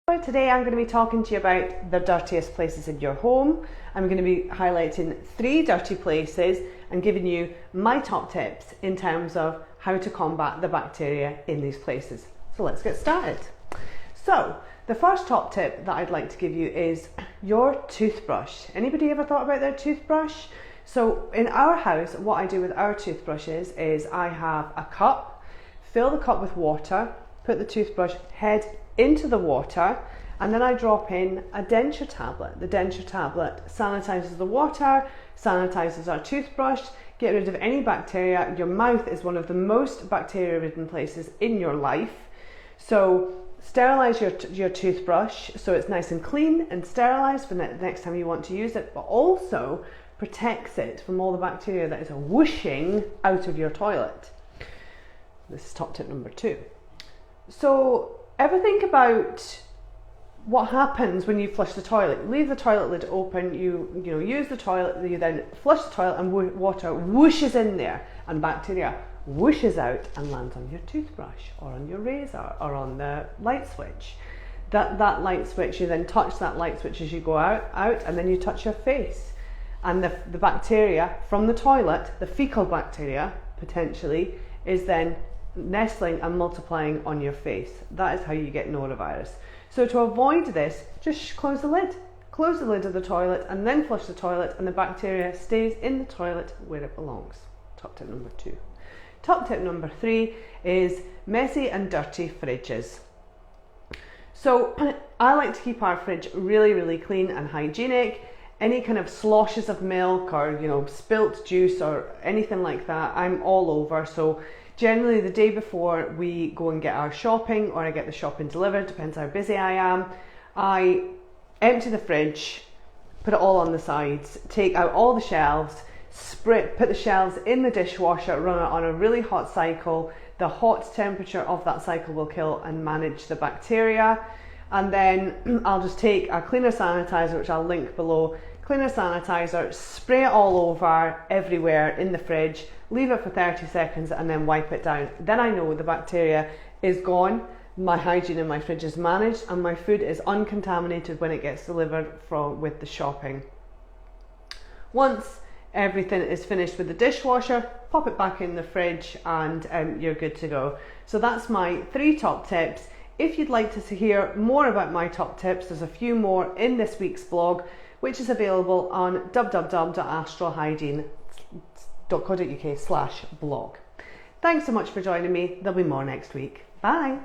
Today I'm going to be talking to you about the dirtiest places in your home. I'm going to be highlighting 3 dirty places and giving you my top tips in terms of how to combat the bacteria in these places. So let's get started. So the first top tip that I'd like to give you is your toothbrush. Anybody ever thought about their toothbrush? So in our house, what I do with our toothbrushes is I have a cup, fill the cup with water, put the toothbrush head into the water, and then I drop in a denture tablet. The denture tablet sanitizes the water, sanitizes our toothbrush, get rid of any bacteria. Your mouth is one of the most bacteria ridden places in your life. So sterilize your toothbrush so it's nice and clean and sterilized for the next time you want to use it, but also protects it from all the bacteria that is whooshing out of your toilet. This is top tip number 2. So ever think about what happens when you flush the toilet? You leave the toilet lid open, you use the toilet, you then flush the toilet and water whooshes in there and bacteria whooshes out and lands on your toothbrush or on your razor or on the light switch. That light switch, you then touch that light switch as you go out and then you touch your face. And the bacteria from the toilet, the fecal bacteria potentially, is then nestling and multiplying on your face. That is how you get norovirus. So to avoid this, just close the lid. Close the lid of the toilet and then flush the toilet, and the bacteria stays in the toilet where it belongs. Top tip number 2. Top tip number 3 is messy and dirty fridges. So I like to keep our fridge really, really clean and hygienic. Any kind of sloshes of milk or spilt juice or anything like that, I'm all over. So generally the day before we go and get our shopping, or I get the shopping delivered, depends how busy I am, I empty the fridge, put it all on the sides, take out all the shelves, put the shelves in the dishwasher, run it on a really hot cycle. The hot temperature of that cycle will kill and manage the bacteria. And then I'll just take a cleaner sanitizer, which I'll link below, cleaner sanitizer, spray it all over everywhere in the fridge, leave it for 30 seconds and then wipe it down. Then I know the bacteria is gone, my hygiene in my fridge is managed, and my food is uncontaminated when it gets delivered with the shopping. Once everything is finished with the dishwasher, pop it back in the fridge and you're good to go. So that's my 3 top tips. If you'd like to hear more about my top tips, there's a few more in this week's blog, which is available on www.astralhygiene.co.uk/blog. Thanks so much for joining me. There'll be more next week. Bye.